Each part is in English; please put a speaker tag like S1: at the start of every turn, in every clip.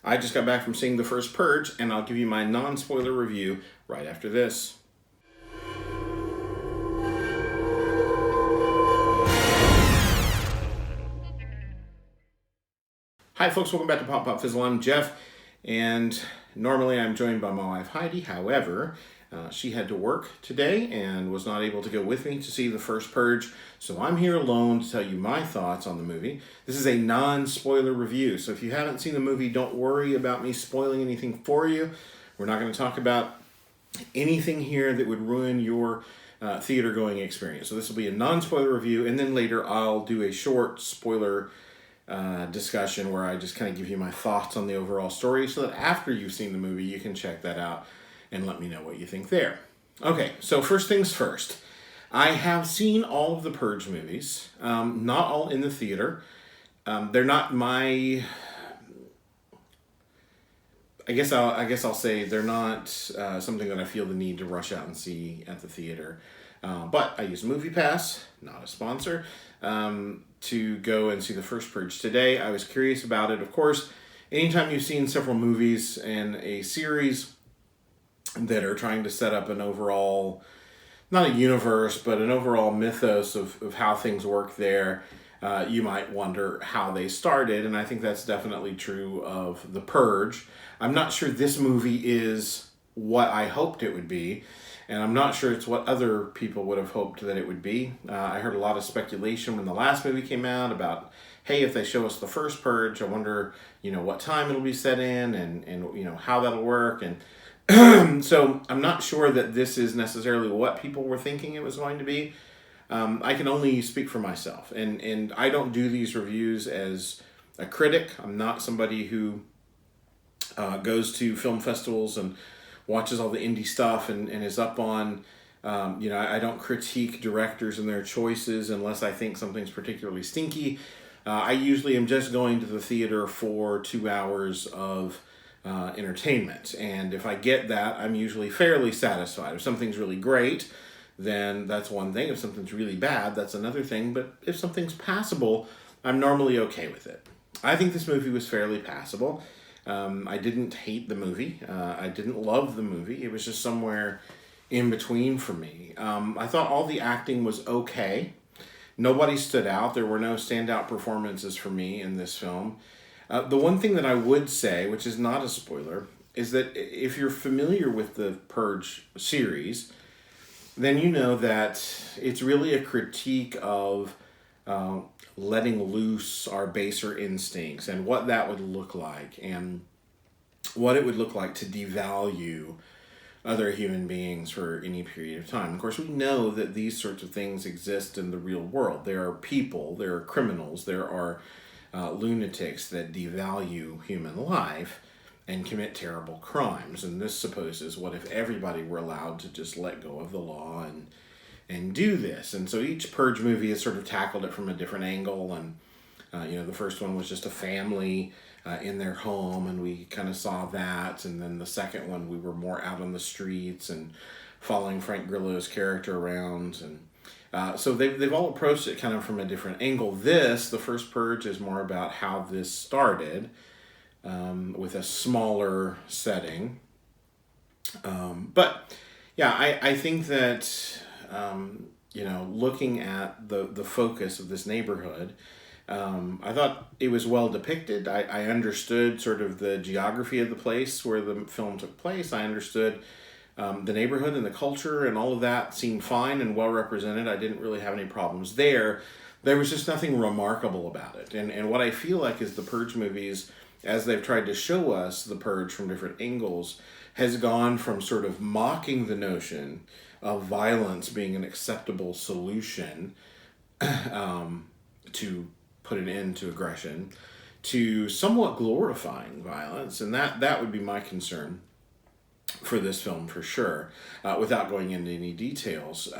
S1: I just got back from seeing The First Purge, and I'll give you my non-spoiler review right after this. Hi folks, welcome back to Pop Pop Fizzle. I'm Jeff, and normally I'm joined by my wife Heidi. However, she had to work today and was not able to go with me to see The First Purge, so I'm here alone to tell you my thoughts on the movie. This is a non-spoiler review, so if you haven't seen the movie, don't worry about me spoiling anything for you. We're not going to talk about anything here that would ruin your theater-going experience. So this will be a non-spoiler review, and then later I'll do a short spoiler discussion where I just kind of give you my thoughts on the overall story so that after you've seen the movie you can check that out and let me know what you think there. Okay, so first things first. I have seen all of the Purge movies, not all in the theater. They're not my... I guess I'll say they're not something that I feel the need to rush out and see at the theater. But I use MoviePass, not a sponsor, to go and see The First Purge today. I was curious about it. Of course, anytime you've seen several movies and a series that are trying to set up an overall, not a universe, but an overall mythos of how things work there, you might wonder how they started, and I think that's definitely true of The Purge. I'm not sure this movie is what I hoped it would be, and I'm not sure it's what other people would have hoped that it would be. I heard a lot of speculation when the last movie came out about, hey, if they show us The First Purge, I wonder, what time it'll be set in and how that'll work. And so I'm not sure that this is necessarily what people were thinking it was going to be. I can only speak for myself. And I don't do these reviews as a critic. I'm not somebody who goes to film festivals and watches all the indie stuff and is up on, I don't critique directors and their choices unless I think something's particularly stinky. I usually am just going to the theater for 2 hours of entertainment. And if I get that, I'm usually fairly satisfied. If something's really great, then that's one thing. If something's really bad, that's another thing. But if something's passable, I'm normally okay with it. I think this movie was fairly passable. I didn't hate the movie. I didn't love the movie. It was just somewhere in between for me. I thought all the acting was okay. Nobody stood out. There were no standout performances for me in this film. The one thing that I would say, which is not a spoiler, is that if you're familiar with the Purge series, then you know that it's really a critique of letting loose our baser instincts and what that would look like and what it would look like to devalue other human beings for any period of time. Of course, we know that these sorts of things exist in the real world. There are people, there are criminals, there are lunatics that devalue human life and commit terrible crimes. And this supposes, what if everybody were allowed to just let go of the law and do this? And so each Purge movie has sort of tackled it from a different angle. And, the first one was just a family in their home, and we kind of saw that. And then the second one, we were more out on the streets and following Frank Grillo's character around. And so they've all approached it kind of from a different angle. The First Purge, is more about how this started with a smaller setting. But yeah, I think that, looking at the focus of this neighborhood, I thought it was well depicted. I understood sort of the geography of the place where the film took place. I understood the neighborhood and the culture, and all of that seemed fine and well represented. I didn't really have any problems there. There was just nothing remarkable about it. And what I feel like is the Purge movies, as they've tried to show us the Purge from different angles, has gone from sort of mocking the notion of violence being an acceptable solution to put an end to aggression, to somewhat glorifying violence. And that would be my concern for this film for sure, without going into any details.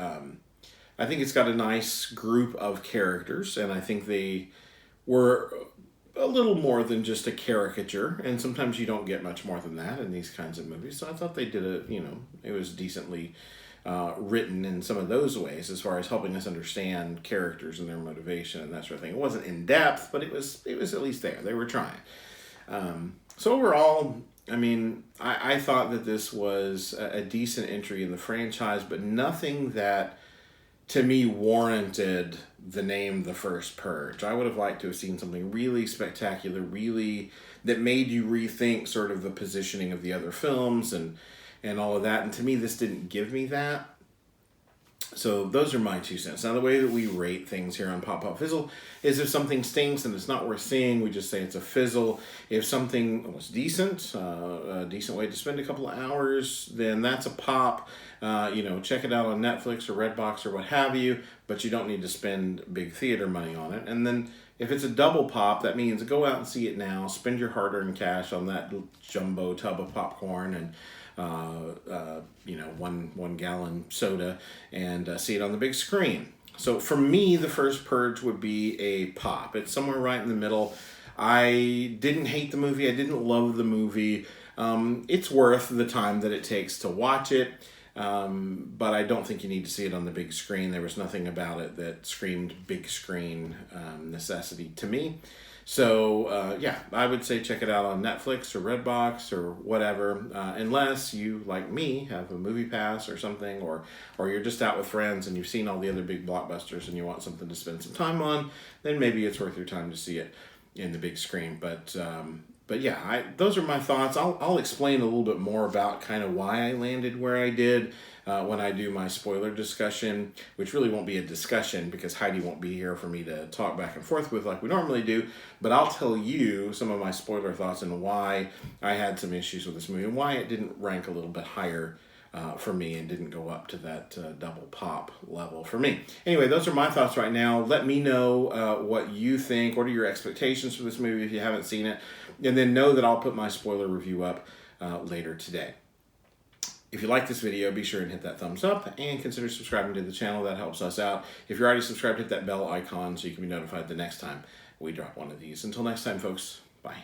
S1: I think it's got a nice group of characters, and I think they were a little more than just a caricature, and sometimes you don't get much more than that in these kinds of movies. So I thought they did it was decently written in some of those ways, as far as helping us understand characters and their motivation and that sort of thing. It wasn't in depth, but it was at least there. They were trying. So overall, I mean, I thought that this was a decent entry in the franchise, but nothing that to me warranted the name The First Purge. I would have liked to have seen something really spectacular, really that made you rethink sort of the positioning of the other films and all of that. And to me, this didn't give me that. So those are my 2 cents. Now, the way that we rate things here on Pop Pop Fizzle is if something stinks and it's not worth seeing, we just say it's a fizzle. If something was decent, a decent way to spend a couple of hours, then that's a pop. Check it out on Netflix or Redbox or what have you, but you don't need to spend big theater money on it. And then if it's a double pop, that means go out and see it now, spend your hard-earned cash on that jumbo tub of popcorn and 1 gallon soda and see it on the big screen. So for me, The First Purge would be a pop. It's somewhere right in the middle. I didn't hate the movie. I didn't love the movie. It's worth the time that it takes to watch it. But I don't think you need to see it on the big screen. There was nothing about it that screamed big screen necessity to me. So, I would say check it out on Netflix or Redbox or whatever, unless you, like me, have a movie pass or something, or you're just out with friends and you've seen all the other big blockbusters and you want something to spend some time on, then maybe it's worth your time to see it in the big screen. But those are my thoughts. I'll explain a little bit more about kind of why I landed where I did when I do my spoiler discussion, which really won't be a discussion because Heidi won't be here for me to talk back and forth with like we normally do. But I'll tell you some of my spoiler thoughts and why I had some issues with this movie and why it didn't rank a little bit higher for me and didn't go up to that double pop level for me. Anyway, those are my thoughts right now. Let me know what you think. What are your expectations for this movie if you haven't seen it? And then know that I'll put my spoiler review up later today. If you like this video, be sure and hit that thumbs up and consider subscribing to the channel. That helps us out. If you're already subscribed, hit that bell icon so you can be notified the next time we drop one of these. Until next time, folks, bye.